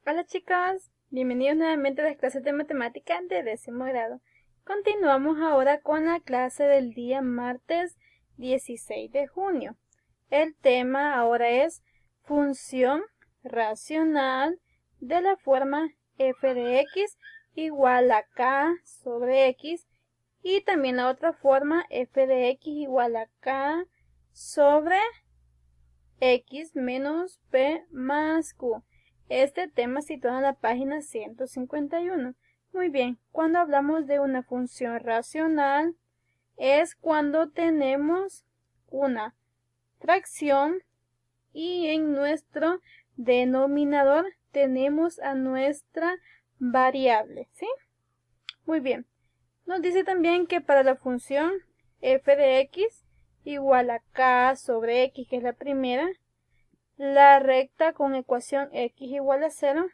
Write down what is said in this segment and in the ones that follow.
Hola chicos, bienvenidos nuevamente a las clases de matemática de 10º grado. Continuamos ahora con la clase del día martes 16 de junio. El tema ahora es función racional de la forma f de x igual a k sobre x y también la otra forma f de x igual a k sobre x menos p más q. Este tema situado en la página 151. Muy bien, cuando hablamos de una función racional es cuando tenemos una fracción y en nuestro denominador tenemos a nuestra variable, ¿sí? Muy bien, nos dice también que para la función f de x igual a k sobre x, que es la primera, la recta con ecuación x igual a 0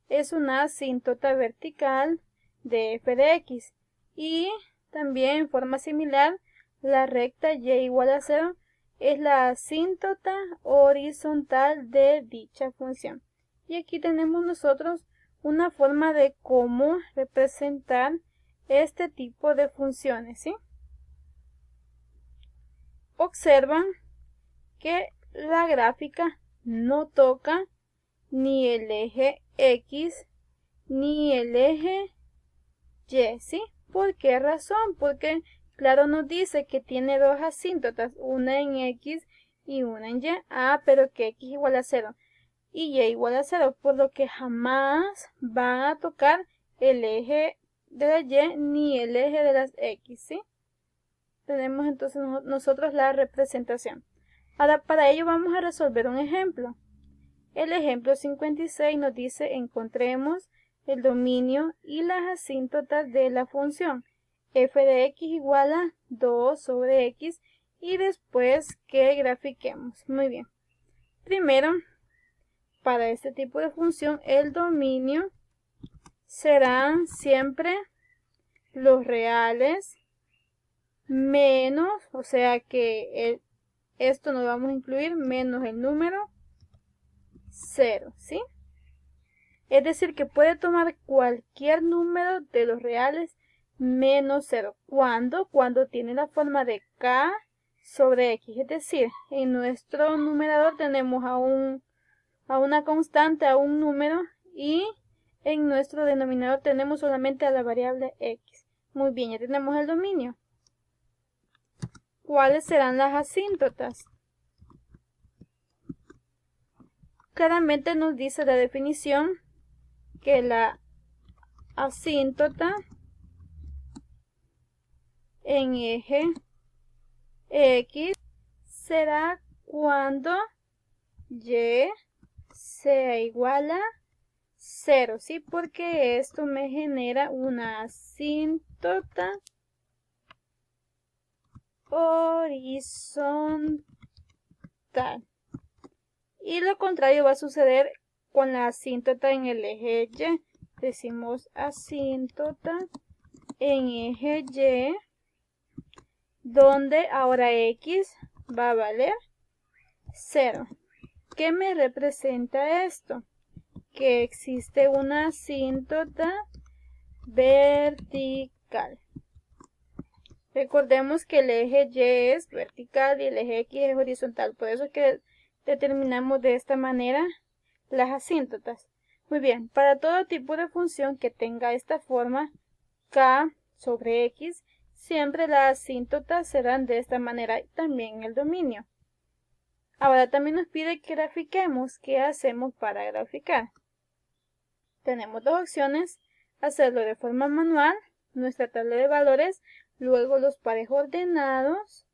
es una asíntota vertical de f de x. Y también en forma similar, la recta y igual a 0 es la asíntota horizontal de dicha función. Y aquí tenemos nosotros una forma de cómo representar este tipo de funciones, ¿sí? Observan que la gráfica no toca ni el eje X ni el eje Y, ¿sí? ¿Por qué razón? Porque, claro, nos dice que tiene dos asíntotas, una en X y una en Y. Ah, pero que X igual a 0 y Y igual a 0, por lo que jamás van a tocar el eje de la Y ni el eje de las X, ¿sí? Tenemos entonces nosotros la representación. Ahora, para ello vamos a resolver un ejemplo. El ejemplo 56 nos dice: encontremos el dominio y las asíntotas de la función f de x igual a 2 sobre x y después que grafiquemos. Muy bien. Primero, para este tipo de función, el dominio serán siempre los reales menos, o sea que esto nos vamos a incluir menos el número 0, ¿sí? Es decir, que puede tomar cualquier número de los reales menos 0. ¿Cuándo? Cuando tiene la forma de k sobre x. Es decir, en nuestro numerador tenemos a una constante, a un número, y en nuestro denominador tenemos solamente a la variable x. Muy bien, ya tenemos el dominio. ¿Cuáles serán las asíntotas? Claramente nos dice la definición que la asíntota en eje x será cuando y sea igual a 0, ¿sí? Porque esto me genera una asíntota horizontal. Y lo contrario va a suceder con la asíntota en el eje y. Decimos asíntota en eje y, donde ahora x va a valer 0. ¿Qué me representa esto? Que existe una asíntota vertical. Recordemos que el eje Y es vertical y el eje X es horizontal. Por eso es que determinamos de esta manera las asíntotas. Muy bien, para todo tipo de función que tenga esta forma, k sobre x, siempre las asíntotas serán de esta manera y también el dominio. Ahora también nos pide que grafiquemos. ¿Qué hacemos para graficar? Tenemos dos opciones: hacerlo de forma manual, nuestra tabla de valores, luego los pares ordenados,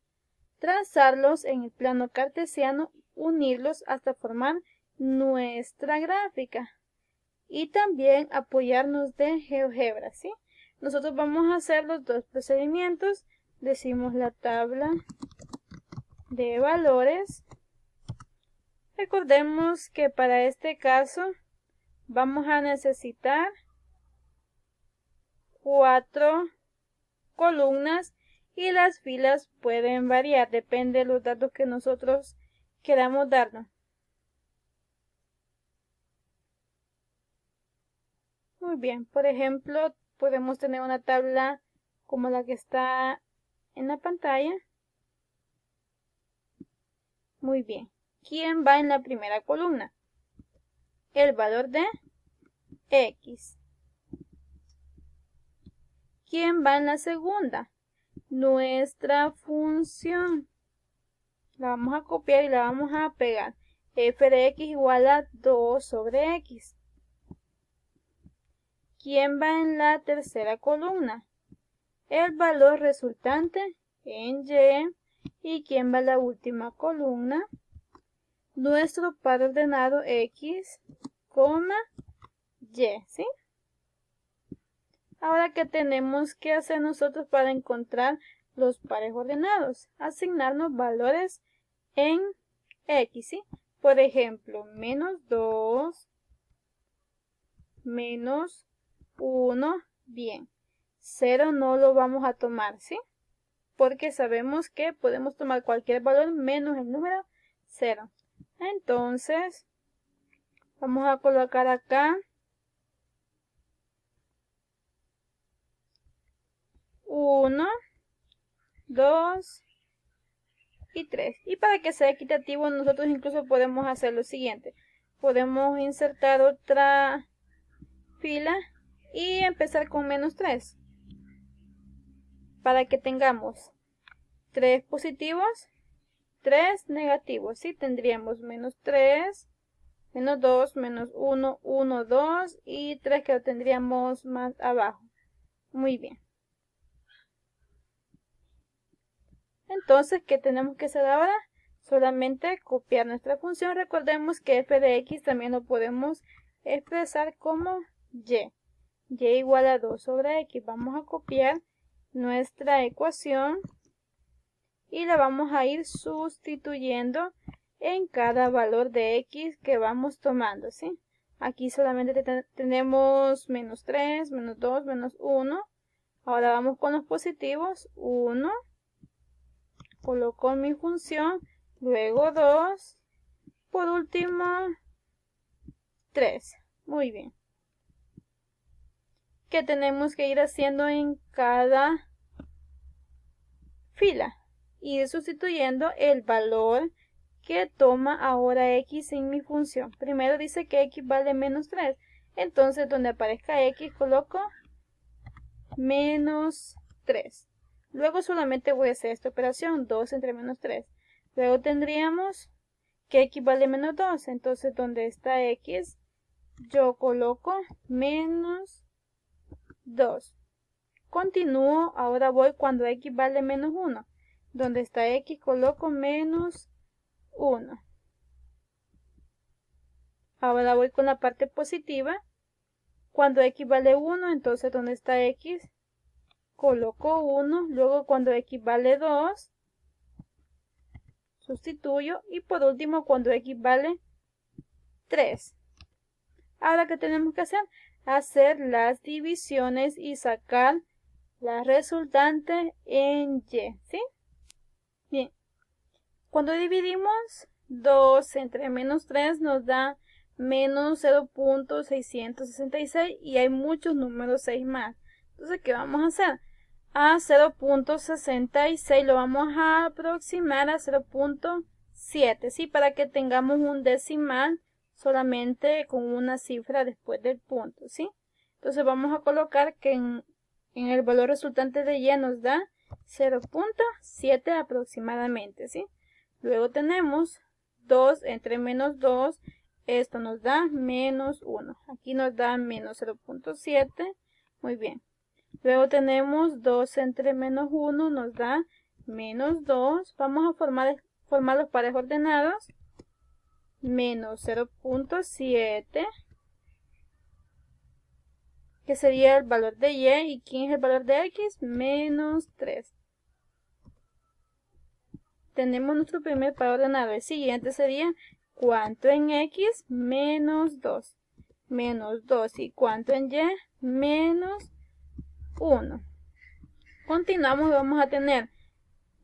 trazarlos en el plano cartesiano, unirlos hasta formar nuestra gráfica y también apoyarnos de GeoGebra, ¿sí? Nosotros vamos a hacer los dos procedimientos. Decimos la tabla de valores. Recordemos que para este caso vamos a necesitar 4 columnas y las filas pueden variar, depende de los datos que nosotros queramos darnos. Muy bien, por ejemplo, podemos tener una tabla como la que está en la pantalla. Muy bien. ¿Quién va en la primera columna? El valor de X. ¿Quién va en la segunda? Nuestra función. La vamos a copiar y la vamos a pegar. F de X igual a 2 sobre X. ¿Quién va en la tercera columna? El valor resultante en Y. ¿Y quién va en la última columna? Nuestro par ordenado X, Y, ¿sí? Ahora, ¿qué tenemos que hacer nosotros para encontrar los pares ordenados? Asignarnos valores en X, ¿sí? Por ejemplo, menos 2, menos 1, bien. 0 no lo vamos a tomar, ¿sí? Porque sabemos que podemos tomar cualquier valor menos el número 0. Entonces, vamos a colocar acá 1, 2 y 3. Y para que sea equitativo, nosotros incluso podemos hacer lo siguiente. Podemos insertar otra fila y empezar con menos 3. Para que tengamos 3 positivos, 3 negativos. ¿Sí? Tendríamos menos 3, menos 2, menos 1, 1, 2 y 3 que lo tendríamos más abajo. Muy bien. Entonces, ¿qué tenemos que hacer ahora? Solamente copiar nuestra función. Recordemos que f de x también lo podemos expresar como y. Y igual a 2 sobre x. Vamos a copiar nuestra ecuación y la vamos a ir sustituyendo en cada valor de x que vamos tomando, ¿sí? Aquí solamente tenemos menos 3, menos 2, menos 1. Ahora vamos con los positivos. 1. Coloco mi función, luego 2, por último 3. Muy bien. ¿Qué tenemos que ir haciendo en cada fila? Ir sustituyendo el valor que toma ahora x en mi función. Primero dice que x vale menos 3. Entonces, donde aparezca x, coloco menos 3. Luego solamente voy a hacer esta operación, 2 entre menos 3. Luego tendríamos que x vale menos 2. Entonces, donde está x, yo coloco menos 2. Continúo, ahora voy cuando x vale menos 1. Donde está x, coloco menos 1. Ahora voy con la parte positiva. Cuando x vale 1, entonces donde está x, coloco 1, luego cuando x vale 2, sustituyo y por último cuando x vale 3. Ahora, ¿qué tenemos que hacer? Hacer las divisiones y sacar la resultante en y, ¿sí? Bien, cuando dividimos 2 entre menos 3 nos da menos 0.666 y hay muchos números 6 más. Entonces, ¿qué vamos a hacer? A 0.66 lo vamos a aproximar a 0.7, ¿sí? Para que tengamos un decimal solamente con una cifra después del punto, ¿sí? Entonces vamos a colocar que en el valor resultante de y nos da 0.7 aproximadamente, ¿sí? Luego tenemos 2 entre menos 2, esto nos da menos 1. Aquí nos da menos 0.7, muy bien. Luego tenemos 2 entre menos 1, nos da menos 2. Vamos a formar los pares ordenados. Menos 0.7, que sería el valor de y. ¿Y quién es el valor de x? Menos 3. Tenemos nuestro primer par ordenado. El siguiente sería, ¿cuánto en x? Menos 2. Menos 2. ¿Y cuánto en y? Menos 1. Continuamos, vamos a tener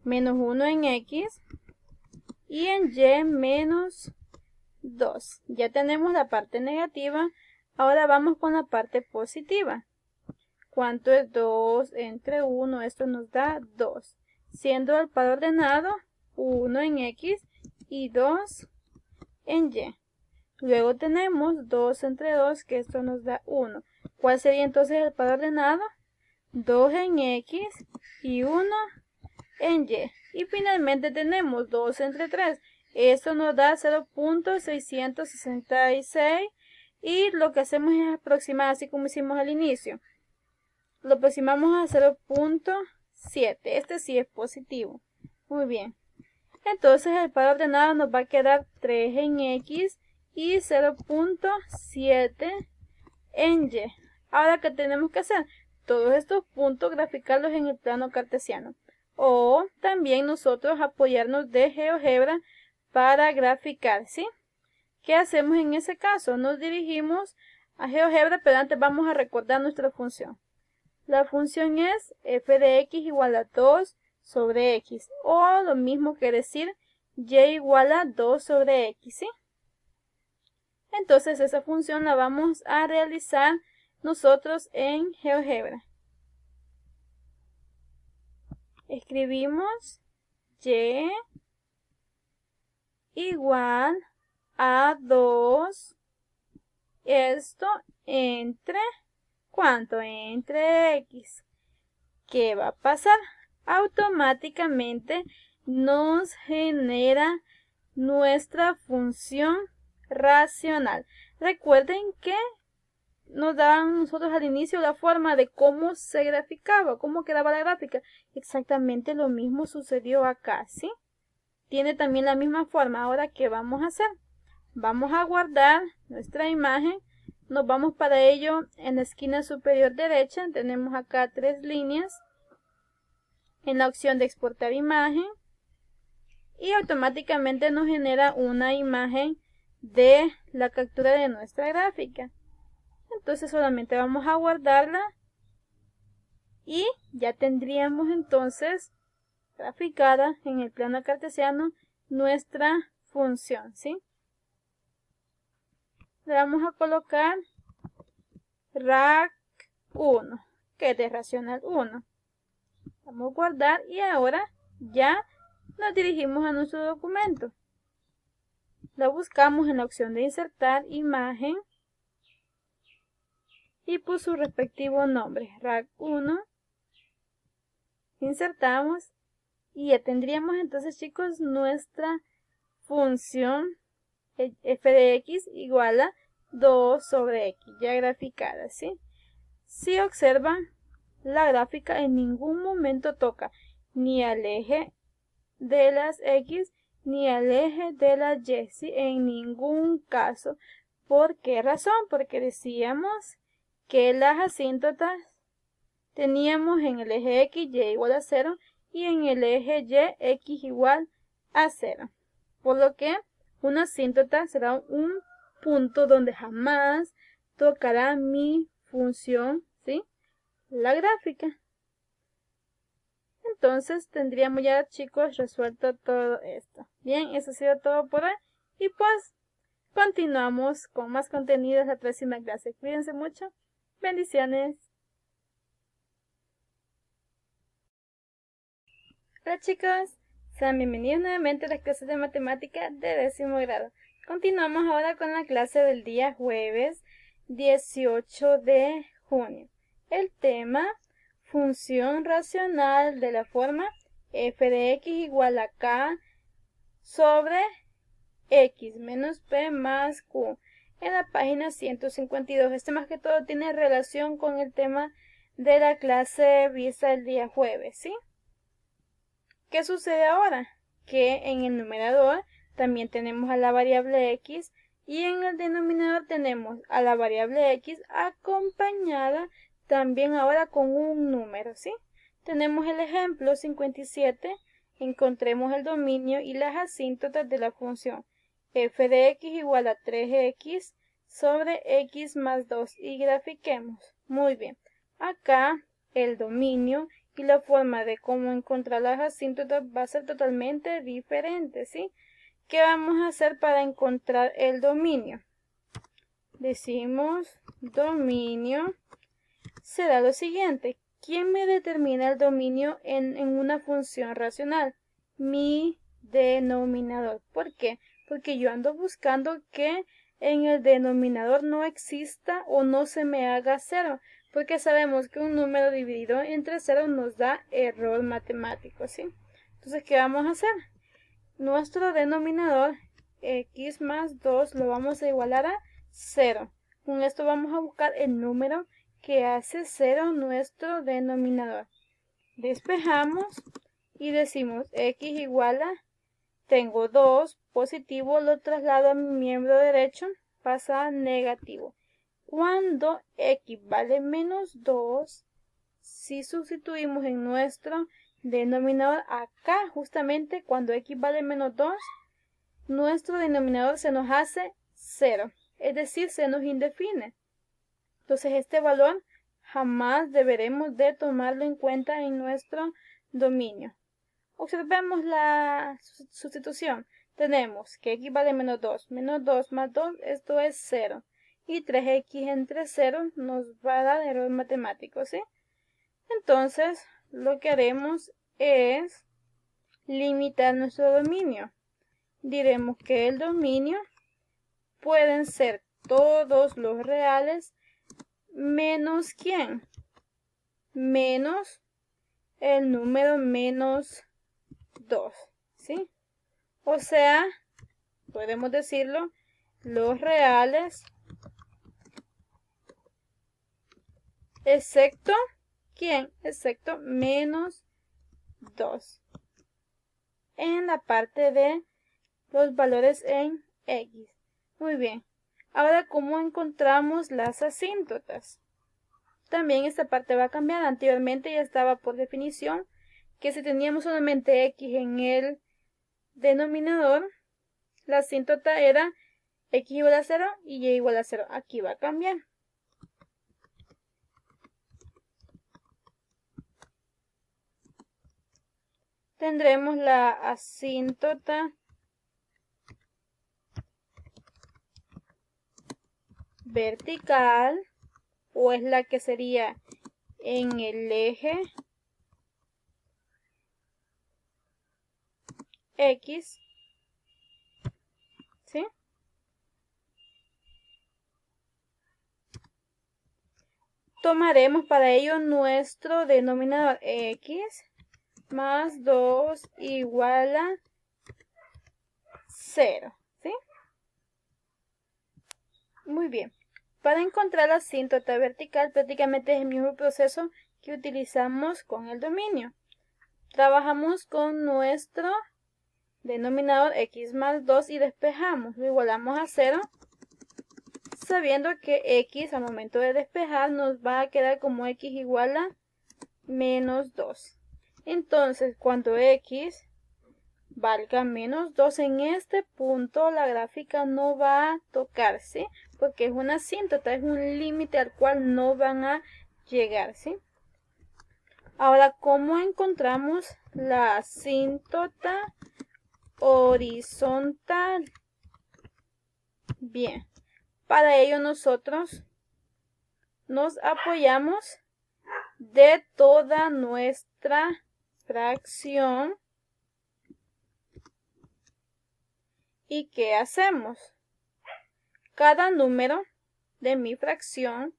menos 1 en x y en y menos 2. Ya tenemos la parte negativa. Ahora vamos con la parte positiva. ¿Cuánto es 2 entre 1? Esto nos da 2. Siendo el par ordenado 1 en X y 2 en Y. Luego tenemos 2 entre 2, que esto nos da 1. ¿Cuál sería entonces el par ordenado? 2 en X y 1 en Y. Y finalmente tenemos 2 entre 3. Esto nos da 0.666. Y lo que hacemos es aproximar, así como hicimos al inicio. Lo aproximamos a 0.7. Este sí es positivo. Muy bien. Entonces el par ordenado nos va a quedar 3 en X y 0.7 en Y. Ahora, ¿qué tenemos que hacer? Todos estos puntos graficarlos en el plano cartesiano. O también nosotros apoyarnos de GeoGebra para graficar, ¿sí? ¿Qué hacemos en ese caso? Nos dirigimos a GeoGebra, pero antes vamos a recordar nuestra función. La función es f de x igual a 2 sobre x, o lo mismo que decir y igual a 2 sobre x, ¿sí? Entonces esa función la vamos a realizar nosotros en GeoGebra. Escribimos y igual a 2, esto entre, ¿cuánto? Entre x. ¿Qué va a pasar? Automáticamente nos genera nuestra función racional. Recuerden que nos daban nosotros al inicio la forma de cómo se graficaba, cómo quedaba la gráfica. Exactamente lo mismo sucedió acá, ¿sí? Tiene también la misma forma. Ahora, ¿qué vamos a hacer? Vamos a guardar nuestra imagen. Nos vamos para ello en la esquina superior derecha. Tenemos acá 3 líneas. En la opción de exportar imagen. Y automáticamente nos genera una imagen de la captura de nuestra gráfica. Entonces solamente vamos a guardarla y ya tendríamos entonces graficada en el plano cartesiano nuestra función, ¿sí? Le vamos a colocar RAC1, que es de racional 1. Vamos a guardar y ahora ya nos dirigimos a nuestro documento. La buscamos en la opción de insertar imagen y por su respectivo nombre, RAC1. Insertamos y ya tendríamos entonces, chicos, nuestra función f de x igual a 2 sobre x, ya graficada, ¿sí? Si observan, la gráfica en ningún momento toca ni al eje de las x ni al eje de las y, ¿sí? En ningún caso. ¿Por qué razón? Porque decíamos que las asíntotas teníamos en el eje x, y igual a 0 y en el eje y, x igual a 0. Por lo que una asíntota será un punto donde jamás tocará mi función, ¿sí? La gráfica. Entonces tendríamos ya, chicos, resuelto todo esto. Bien, eso ha sido todo por hoy. Y pues continuamos con más contenidos la próxima clase. Cuídense mucho. Bendiciones. Hola chicos, sean bienvenidos nuevamente a las clases de matemática de 10º grado. Continuamos ahora con la clase del día jueves 18 de junio. El tema, función racional de la forma f de x igual a k sobre x menos p más q. En la página 152, este más que todo tiene relación con el tema de la clase vista el día jueves, ¿sí? ¿Qué sucede ahora? Que en el numerador también tenemos a la variable x y en el denominador tenemos a la variable x acompañada también ahora con un número, ¿sí? Tenemos el ejemplo 57, encontremos el dominio y las asíntotas de la función f de x igual a 3x sobre x más 2 y grafiquemos. Muy bien, acá el dominio y la forma de cómo encontrar las asíntotas va a ser totalmente diferente, ¿sí? ¿Qué vamos a hacer para encontrar el dominio? Decimos dominio será lo siguiente. ¿Quién me determina el dominio en una función racional? Mi denominador. ¿Por qué? Porque yo ando buscando que en el denominador no exista o no se me haga cero, porque sabemos que un número dividido entre cero nos da error matemático, ¿sí? Entonces, ¿qué vamos a hacer? Nuestro denominador x más 2 lo vamos a igualar a 0. Con esto vamos a buscar el número que hace 0 nuestro denominador. Despejamos y decimos x igual a, tengo 2, positivo, lo traslado a mi miembro derecho, pasa a negativo. Cuando x vale menos 2, si sustituimos en nuestro denominador acá, justamente cuando x vale menos 2, nuestro denominador se nos hace 0, es decir, se nos indefine. Entonces este valor jamás deberemos de tomarlo en cuenta en nuestro dominio. Observemos la sustitución. Tenemos que x vale menos 2. Menos 2 más 2, esto es 0. Y 3x entre 0 nos va a dar error matemático, ¿sí? Entonces, lo que haremos es limitar nuestro dominio. Diremos que el dominio pueden ser todos los reales menos ¿quién? Menos el número menos 2, ¿sí? O sea, podemos decirlo, los reales excepto ¿quién? Excepto menos 2 en la parte de los valores en x. Muy bien. Ahora, ¿cómo encontramos las asíntotas? También esta parte va a cambiar. Anteriormente ya estaba por definición que si teníamos solamente x en el denominador, la asíntota era x igual a 0 y y igual a 0. Aquí va a cambiar. Tendremos la asíntota vertical, o es la que sería en el eje x, ¿sí? Tomaremos para ello nuestro denominador x más 2 igual a 0, ¿sí? Muy bien. Para encontrar la asíntota vertical, prácticamente es el mismo proceso que utilizamos con el dominio. Trabajamos con nuestro denominador x más 2 y despejamos. Lo igualamos a 0, sabiendo que x al momento de despejar nos va a quedar como x igual a menos 2. Entonces, cuando x valga menos 2, en este punto la gráfica no va a tocar, ¿sí? Porque es una asíntota, es un límite al cual no van a llegar, ¿sí? Ahora, ¿cómo encontramos la asíntota horizontal? Bien, para ello nosotros nos apoyamos de toda nuestra fracción. ¿Y qué hacemos? Cada número de mi fracción,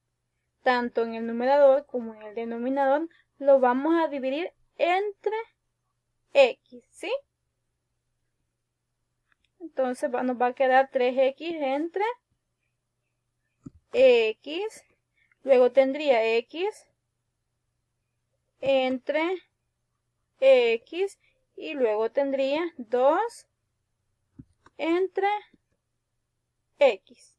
tanto en el numerador como en el denominador, lo vamos a dividir entre x, ¿sí? Entonces nos va a quedar 3x entre x. Luego tendría x entre x. Y luego tendría 2 entre x.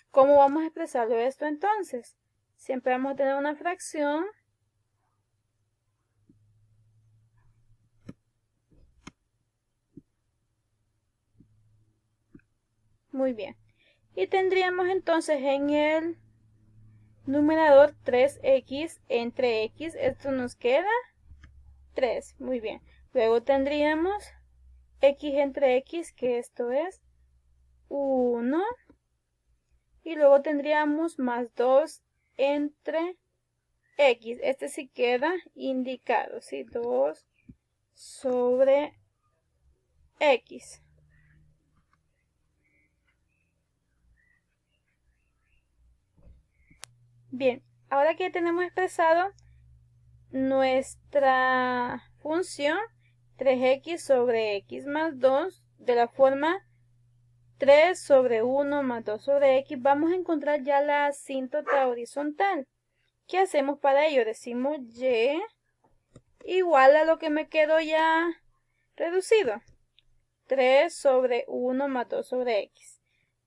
¿Cómo vamos a expresarlo esto entonces? Siempre vamos a tener una fracción muy bien. Y tendríamos entonces en el numerador 3x entre x. Esto nos queda 3. Muy bien. Luego tendríamos x entre x, que esto es 1. y luego tendríamos más 2 entre x. Este sí queda indicado, ¿sí? 2 sobre x. Bien, ahora que tenemos expresado nuestra función 3x sobre x más 2 de la forma 3 sobre 1 más 2 sobre x, vamos a encontrar ya la asíntota horizontal. ¿Qué hacemos para ello? Decimos y igual a lo que me quedó ya reducido. 3 sobre 1 más 2 sobre x.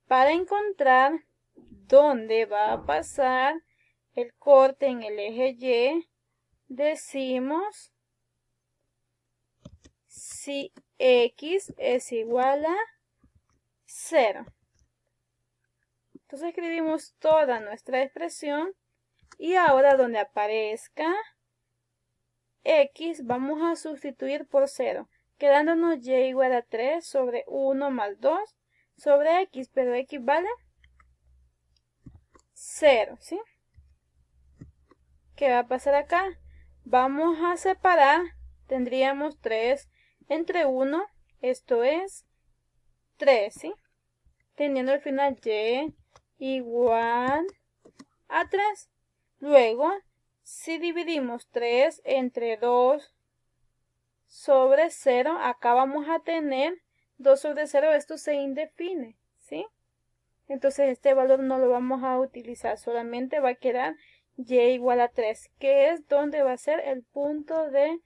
Para encontrar dónde va a pasar el corte en el eje y, decimos si x es igual a 0. Entonces escribimos toda nuestra expresión y ahora donde aparezca x vamos a sustituir por 0, quedándonos y igual a 3 sobre 1 más 2 sobre x, pero x vale 0, ¿sí? ¿Qué va a pasar acá? Vamos a separar, tendríamos 3 entre 1, esto es 3, ¿sí? Teniendo al final y igual a 3. Luego, si dividimos 3 entre 2 sobre 0, acá vamos a tener 2 sobre 0, esto se indefine, ¿sí? Entonces este valor no lo vamos a utilizar, solamente va a quedar y igual a 3, que es donde va a ser el punto de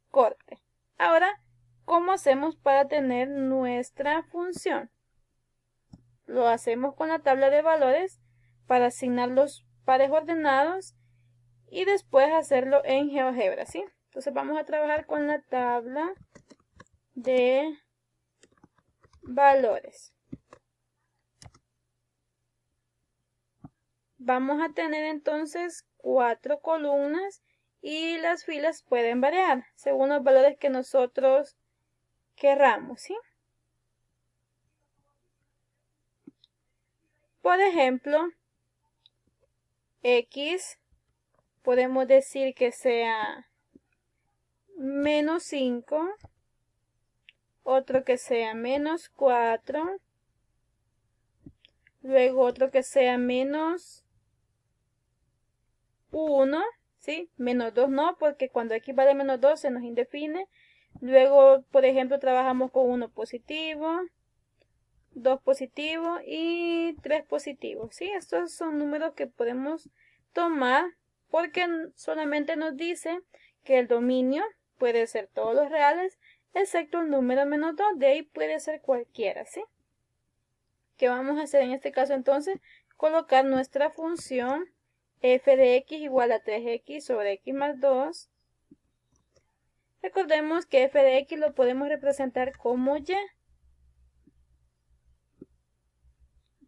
corte. Ahora, ¿cómo hacemos para tener nuestra función? Lo hacemos con la tabla de valores para asignar los pares ordenados y después hacerlo en GeoGebra, ¿sí? Entonces vamos a trabajar con la tabla de valores. Vamos a tener entonces 4 columnas y las filas pueden variar según los valores que nosotros querramos, ¿sí? Por ejemplo, x podemos decir que sea menos 5, otro que sea menos 4, luego otro que sea menos 1, ¿sí? Menos 2 no, porque cuando x vale menos 2 se nos indefine. Luego, por ejemplo, trabajamos con 1 positivo, 2 positivo y 3 positivo, ¿sí? Estos son números que podemos tomar porque solamente nos dice que el dominio puede ser todos los reales, excepto el número menos 2, de ahí puede ser cualquiera, ¿sí? ¿Qué vamos a hacer en este caso entonces? Colocar nuestra función f de x igual a 3x sobre x más 2. Recordemos que f de x lo podemos representar como y.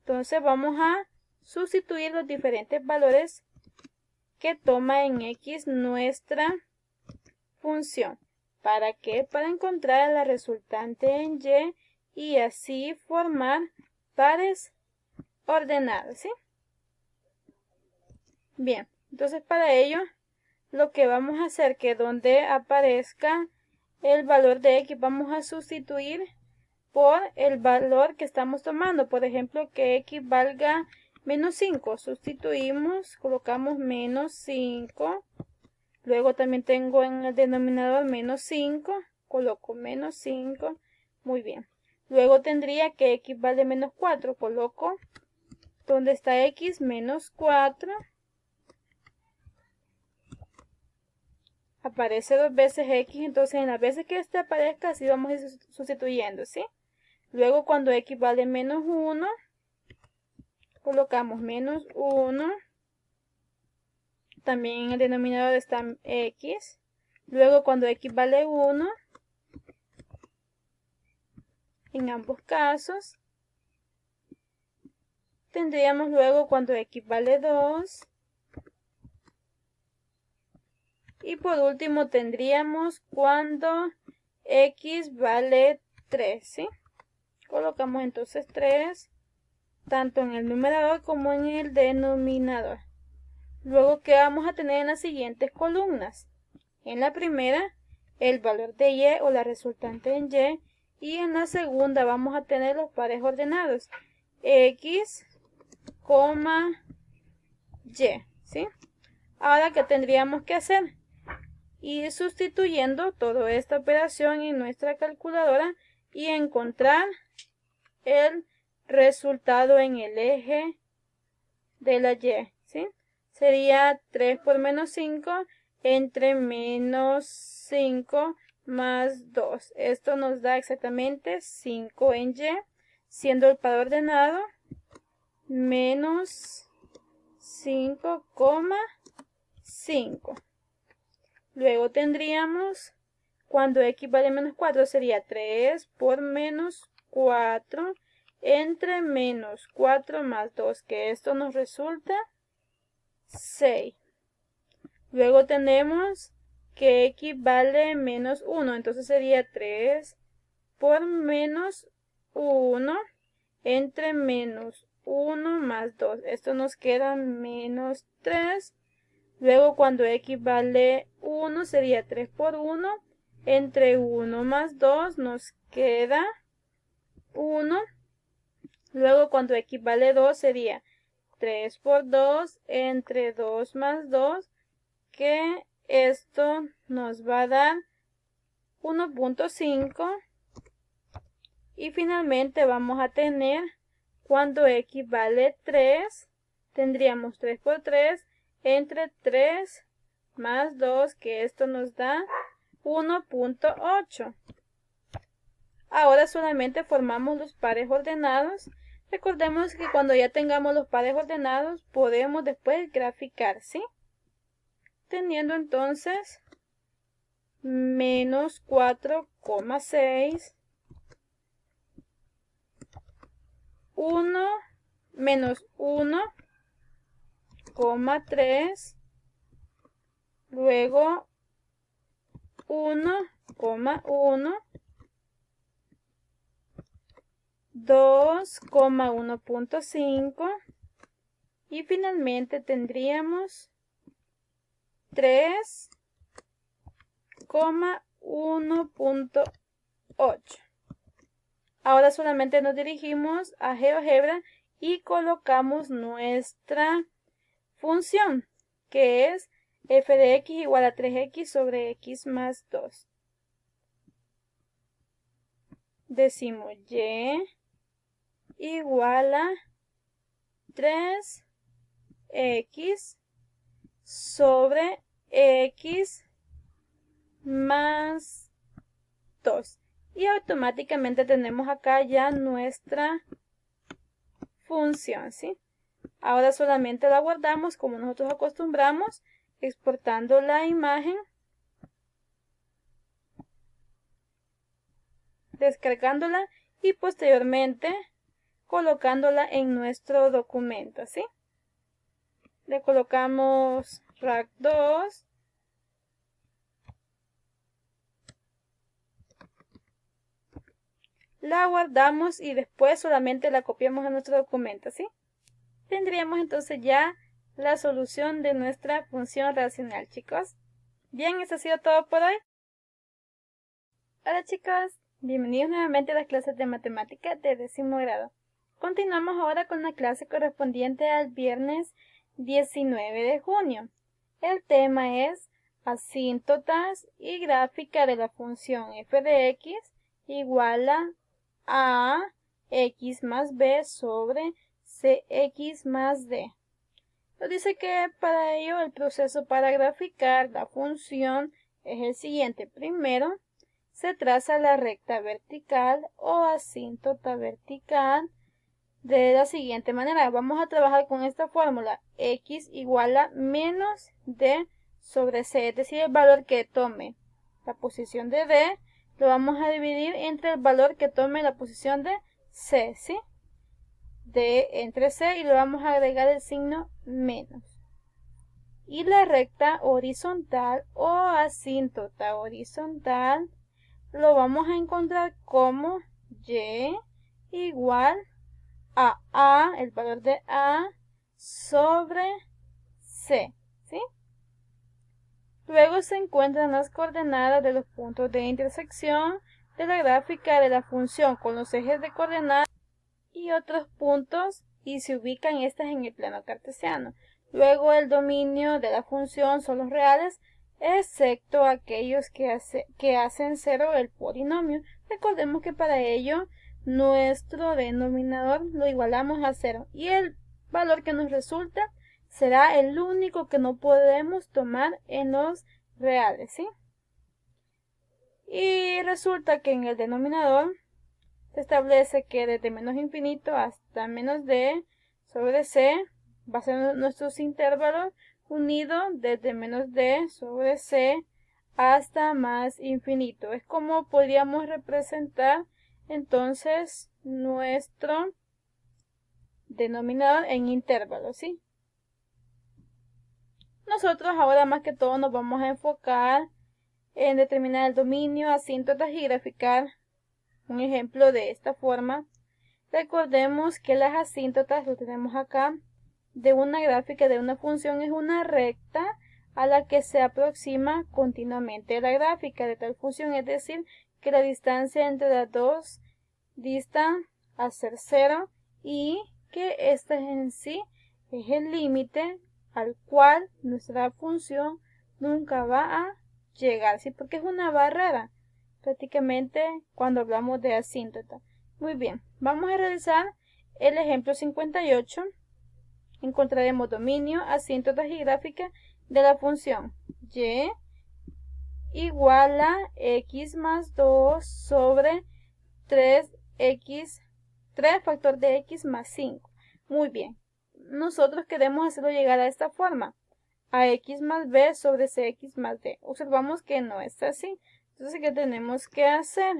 Entonces vamos a sustituir los diferentes valores que toma en x nuestra función. ¿Para qué? Para encontrar la resultante en y así formar pares ordenados, ¿sí? Bien, entonces para ello lo que vamos a hacer que donde aparezca el valor de x vamos a sustituir por el valor que estamos tomando. Por ejemplo, que x valga menos 5. Sustituimos, colocamos menos 5. Luego también tengo en el denominador menos 5. Coloco menos 5. Muy bien. Luego tendría que x vale menos 4. Coloco donde está x menos 4. Aparece dos veces x, entonces en las veces que este aparezca así vamos a ir sustituyendo, ¿sí? Luego cuando x vale menos 1, colocamos menos 1. También en el denominador está x. Luego cuando x vale 1, en ambos casos. Tendríamos luego cuando x vale 2. Y por último tendríamos cuando x vale 3, ¿sí? Colocamos entonces 3 tanto en el numerador como en el denominador. Luego, ¿qué vamos a tener en las siguientes columnas? En la primera, el valor de y o la resultante en y en la segunda vamos a tener los pares ordenados x, y, ¿sí? Ahora, ¿qué tendríamos que hacer? Ir sustituyendo toda esta operación en nuestra calculadora y encontrar el resultado en el eje de la y, ¿sí? Sería 3 por menos 5 entre menos 5 más 2. Esto nos da exactamente 5 en y, siendo el par ordenado menos 5,5. Luego tendríamos, cuando x vale menos 4, sería 3 por menos 4 entre menos 4 más 2, que esto nos resulta 6. Luego tenemos que x vale menos 1, entonces sería 3 por menos 1 entre menos 1 más 2. Esto nos queda menos 3. Luego, cuando x vale 1, sería 3 por 1 entre 1 más 2, nos queda 1. Luego, cuando x vale 2, sería 3 por 2 entre 2 más 2, que esto nos va a dar 1,5. Y finalmente vamos a tener, cuando x vale 3, tendríamos 3 por 3 entre 3 más 2, que esto nos da 1,8. Ahora solamente formamos los pares ordenados. Recordemos que cuando ya tengamos los pares ordenados, podemos después graficar, ¿sí? Teniendo entonces menos 4,6, 1, menos 1,3, luego 1,1, 2,1.5 y finalmente tendríamos 3,1.8. Ahora solamente nos dirigimos a GeoGebra y colocamos nuestra función, que es f de x igual a 3x sobre x más 2. Decimos y igual a 3x sobre x más 2. Y automáticamente tenemos acá ya nuestra función, ¿sí? Ahora solamente la guardamos como nosotros acostumbramos, exportando la imagen, descargándola y posteriormente colocándola en nuestro documento, ¿sí? Le colocamos rack 2. La guardamos y después solamente la copiamos a nuestro documento, ¿sí? Tendríamos entonces ya la solución de nuestra función racional, chicos. Bien, eso ha sido todo por hoy. Hola chicos, bienvenidos nuevamente a las clases de matemática de 10º grado. Continuamos ahora con la clase correspondiente al viernes 19 de junio. El tema es asíntotas y gráfica de la función f de x igual a x más b sobre cx más d. Nos dice que para ello el proceso para graficar la función es el siguiente. Primero, se traza la recta vertical o asíntota vertical de la siguiente manera. Vamos a trabajar con esta fórmula. X igual a menos d sobre c, es decir, el valor que tome la posición de d, lo vamos a dividir entre el valor que tome la posición de c, ¿sí? D entre c y le vamos a agregar el signo menos. Y la recta horizontal o asíntota horizontal lo vamos a encontrar como y igual a, el valor de a sobre c, ¿sí? Luego se encuentran las coordenadas de los puntos de intersección de la gráfica de la función con los ejes de coordenadas y otros puntos y se ubican estas en el plano cartesiano. Luego el dominio de la función son los reales, excepto aquellos que hacen cero el polinomio. Recordemos que para ello nuestro denominador lo igualamos a 0 y el valor que nos resulta será el único que no podemos tomar en los reales, ¿sí? Y resulta que en el denominador se establece que desde menos infinito hasta menos d sobre c va a ser nuestros intervalos unidos desde menos d sobre c hasta más infinito. Es como podríamos representar entonces nuestro denominador en intervalos, ¿sí? Nosotros ahora más que todo nos vamos a enfocar en determinar el dominio, asíntotas y graficar un ejemplo de esta forma. Recordemos que las asíntotas lo tenemos acá de una gráfica de una función, es una recta a la que se aproxima continuamente la gráfica de tal función, es decir, que la distancia entre las dos distan a ser 0 y que este en sí es el límite al cual nuestra función nunca va a llegar, ¿sí? Porque es una barrera prácticamente cuando hablamos de asíntota. Muy bien, vamos a realizar el ejemplo 58. Encontraremos dominio, asíntotas y gráfica de la función y igual a x más 2 sobre 3x, 3 factor de x más 5. Muy bien, nosotros queremos hacerlo llegar a esta forma, a x más b sobre cx más d. Observamos que no es así. Entonces, ¿qué tenemos que hacer?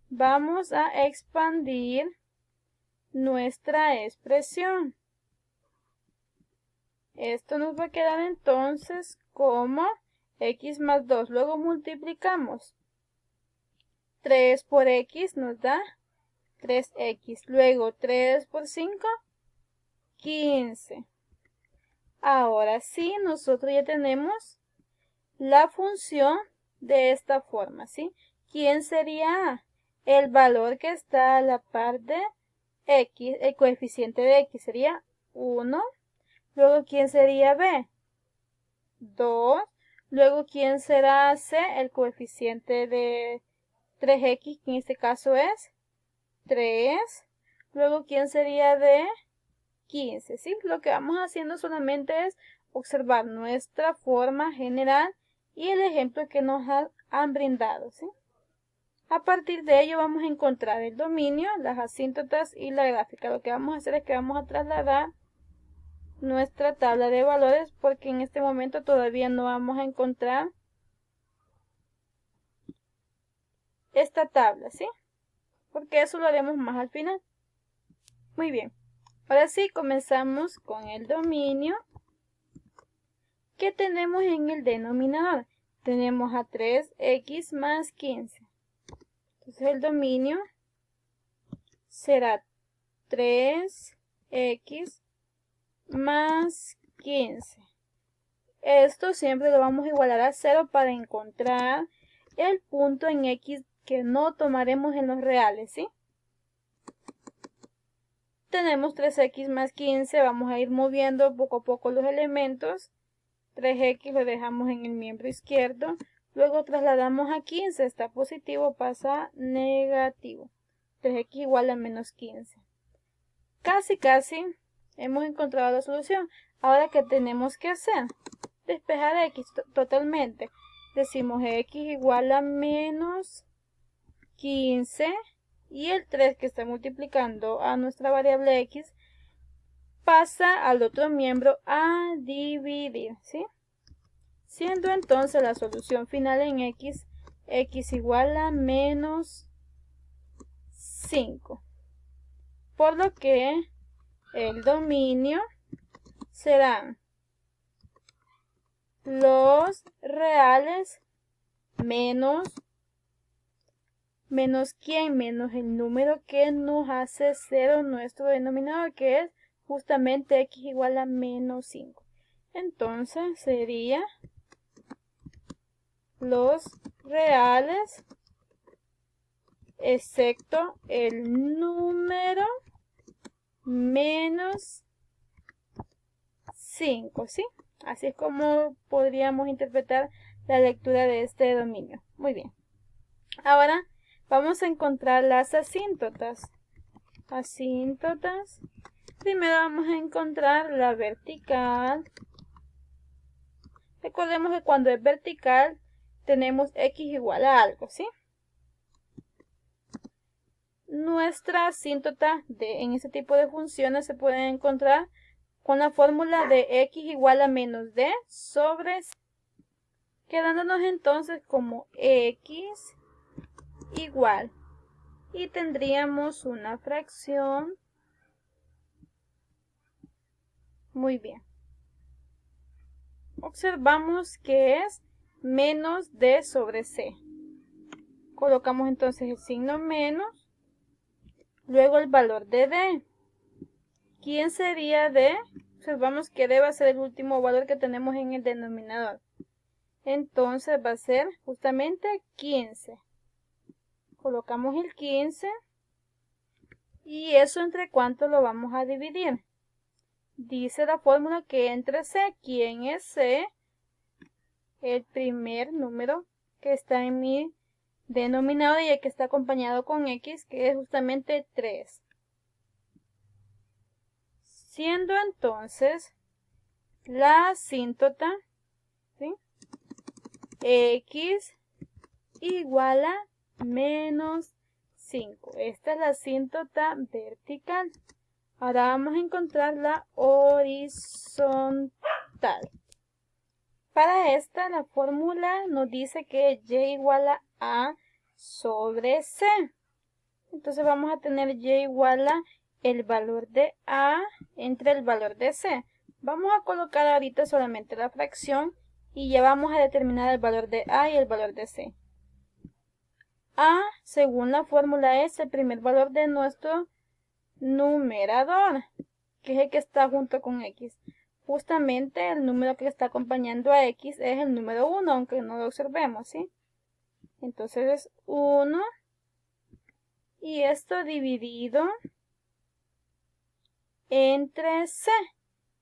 Vamos a expandir nuestra expresión. Esto nos va a quedar entonces como x más 2. Luego multiplicamos. 3 por x nos da 3x. Luego 3 por 5, 15. Ahora sí, nosotros ya tenemos la función de esta forma, ¿sí? ¿Quién sería A? El valor que está a la par de x, el coeficiente de x sería 1. Luego, ¿quién sería B? 2. Luego, ¿quién será C? El coeficiente de 3x, que en este caso es 3. Luego, ¿quién sería D? 15, ¿sí? Lo que vamos haciendo solamente es observar nuestra forma general y el ejemplo que nos han brindado, ¿sí? A partir de ello vamos a encontrar el dominio, las asíntotas y la gráfica. Lo que vamos a hacer es que vamos a trasladar nuestra tabla de valores porque en este momento todavía no vamos a encontrar esta tabla, ¿sí? Porque eso lo haremos más al final. Muy bien. Ahora sí, comenzamos con el dominio. ¿Qué tenemos en el denominador? Tenemos a 3x más 15. Entonces el dominio será 3x más 15. Esto siempre lo vamos a igualar a 0 para encontrar el punto en x que no tomaremos en los reales, ¿sí? Tenemos 3x más 15, vamos a ir moviendo poco a poco los elementos. 3x lo dejamos en el miembro izquierdo, luego trasladamos a 15, está positivo, pasa a negativo. 3x igual a menos 15. Casi hemos encontrado la solución. Ahora, ¿qué tenemos que hacer? Despejar x totalmente. Decimos x igual a menos 15 y el 3 que está multiplicando a nuestra variable x pasa al otro miembro a dividir, ¿sí? Siendo entonces la solución final en x igual a menos 5. Por lo que el dominio serán los reales menos menos ¿quién? Menos el número que nos hace 0 nuestro denominador, que es justamente x igual a menos 5. Entonces sería los reales excepto el número menos 5, ¿sí? Así es como podríamos interpretar la lectura de este dominio. Muy bien. Ahora vamos a encontrar las asíntotas. Asíntotas. Primero vamos a encontrar la vertical. Recordemos que cuando es vertical tenemos x igual a algo, ¿sí? Nuestra asíntota en este tipo de funciones se puede encontrar con la fórmula de x igual a menos d sobre c, quedándonos entonces como x igual, y tendríamos una fracción. Muy bien. Observamos que es menos d sobre c. Colocamos entonces el signo menos, luego el valor de d. ¿Quién sería d? Observamos que d va a ser el último valor que tenemos en el denominador. Entonces va a ser justamente 15. Colocamos el 15. ¿Y eso entre cuánto lo vamos a dividir? Dice la fórmula que entre c. ¿Quién es c? El primer número que está en mi denominador y el que está acompañado con x, que es justamente 3. Siendo entonces la asíntota, ¿sí?, x igual a menos 5. Esta es la asíntota vertical. Ahora vamos a encontrar la horizontal. Para esta, la fórmula nos dice que y igual a sobre c. Entonces vamos a tener y igual a el valor de a entre el valor de c. Vamos a colocar ahorita solamente la fracción y ya vamos a determinar el valor de a y el valor de c. A, según la fórmula, es el primer valor de nuestro numerador, que es el que está junto con x. Justamente el número que está acompañando a x es el número 1, aunque no lo observemos, ¿sí? Entonces es 1 y esto dividido entre c.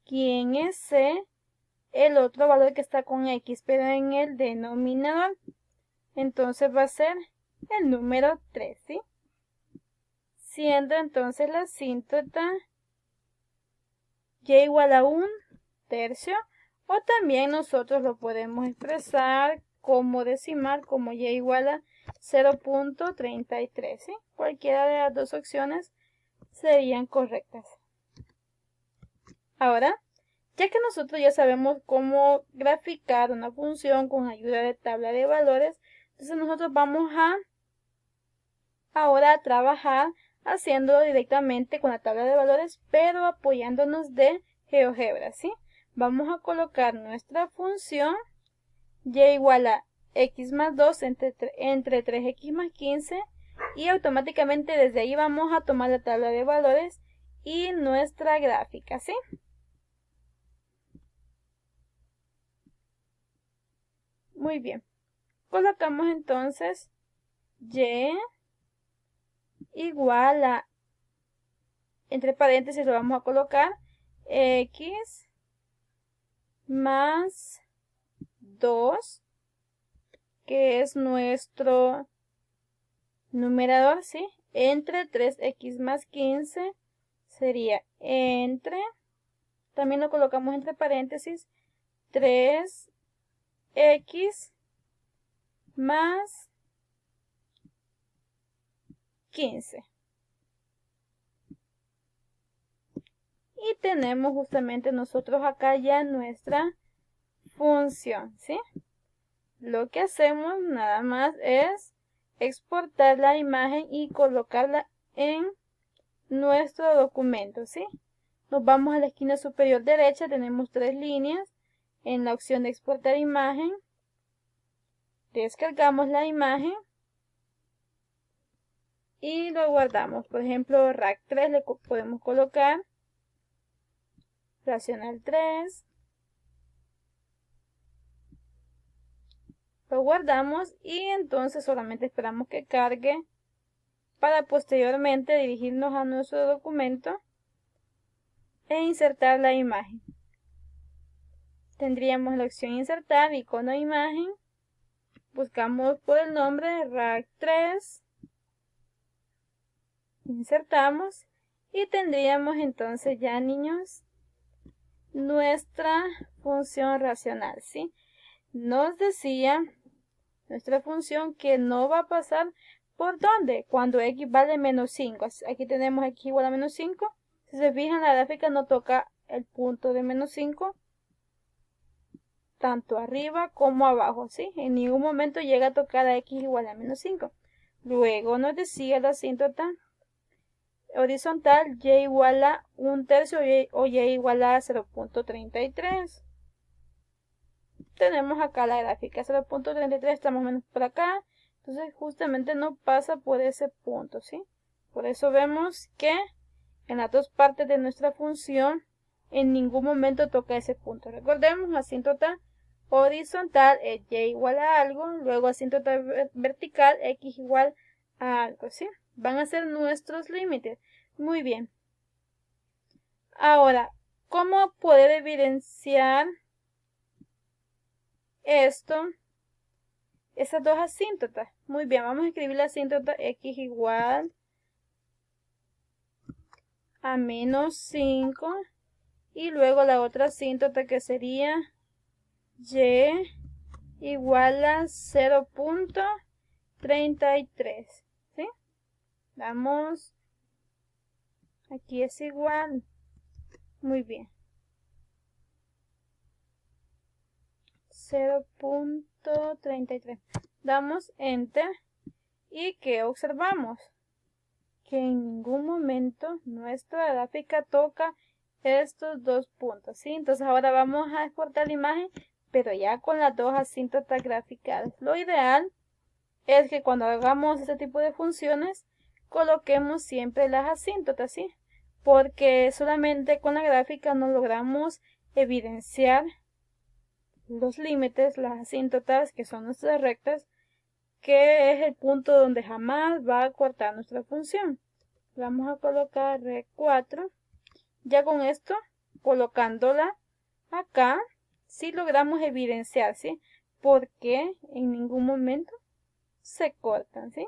¿Quién es c? El otro valor que está con x, pero en el denominador. Entonces va a ser el número 3, ¿sí? Siendo entonces la asíntota y igual a 1/3, o también nosotros lo podemos expresar como decimal, como y igual a 0.33, ¿sí? Cualquiera de las dos opciones serían correctas. Ahora, ya que nosotros ya sabemos cómo graficar una función con ayuda de tabla de valores, entonces nosotros vamos a ahora trabajar haciéndolo directamente con la tabla de valores, pero apoyándonos de GeoGebra, ¿sí? Vamos a colocar nuestra función y igual a x más 2 entre 3x más 15 y automáticamente desde ahí vamos a tomar la tabla de valores y nuestra gráfica, ¿sí? Muy bien. Colocamos entonces y igual a, entre paréntesis lo vamos a colocar, x más 2, que es nuestro numerador, ¿sí? Entre 3x más 15 sería entre, también lo colocamos entre paréntesis, 3x más 15. Y tenemos justamente nosotros acá ya nuestra función, ¿sí? Lo que hacemos nada más es exportar la imagen y colocarla en nuestro documento, ¿sí? Nos vamos a la esquina superior derecha, tenemos 3 líneas. En la opción de exportar imagen, descargamos la imagen y lo guardamos. Por ejemplo, RAC 3 le podemos colocar racional 3. Lo guardamos y entonces solamente esperamos que cargue para posteriormente dirigirnos a nuestro documento e insertar la imagen. Tendríamos la opción insertar icono de imagen. Buscamos por el nombre RAC 3. Insertamos y tendríamos entonces ya, niños, nuestra función racional, ¿sí? Nos decía nuestra función que no va a pasar por ¿dónde? Cuando x vale menos 5. Aquí tenemos x igual a menos 5. Si se fijan, la gráfica no toca el punto de menos 5, tanto arriba como abajo, ¿sí? En ningún momento llega a tocar a x igual a menos 5. Luego nos decía la asíntota horizontal y igual a 1/3 o y igual a 0.33. Tenemos acá la gráfica 0.33, estamos menos por acá, entonces justamente no pasa por ese punto, ¿sí? Por eso vemos que en las dos partes de nuestra función en ningún momento toca ese punto. Recordemos, asíntota horizontal es y igual a algo, luego asíntota vertical x igual a algo, ¿sí? Van a ser nuestros límites. Muy bien. Ahora, ¿cómo poder evidenciar esto? Esas dos asíntotas. Muy bien, vamos a escribir la asíntota x igual a menos 5 y luego la otra asíntota que sería y igual a 0.33, ¿sí? Vamos, aquí es igual. Muy bien. 0.33. Damos enter y ¿qué observamos? Que en ningún momento nuestra gráfica toca estos dos puntos, ¿sí? Entonces ahora vamos a exportar la imagen, pero ya con las dos asíntotas graficadas. Lo ideal es que cuando hagamos este tipo de funciones, coloquemos siempre las asíntotas, ¿sí? Porque solamente con la gráfica no logramos evidenciar los límites, las asíntotas, que son nuestras rectas, que es el punto donde jamás va a cortar nuestra función. Vamos a colocar REC 4. Ya con esto, colocándola acá, sí logramos evidenciar, ¿sí? Porque en ningún momento se cortan, ¿sí?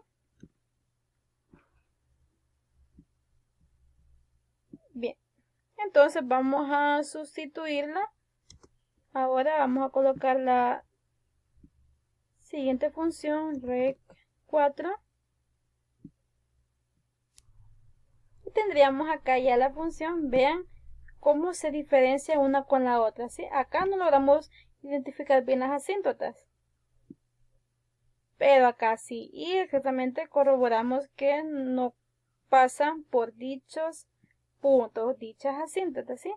Bien, entonces vamos a sustituirla. Ahora vamos a colocar la siguiente función, REC 4. Y tendríamos acá ya la función, vean cómo se diferencia una con la otra, ¿sí? Acá no logramos identificar bien las asíntotas, pero acá sí, y exactamente corroboramos que no pasan por dichos puntos, dichas asíntotas, ¿sí?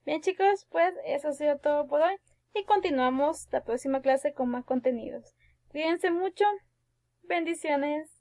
Bien, chicos, pues eso ha sido todo por hoy y continuamos la próxima clase con más contenidos. Cuídense mucho, bendiciones.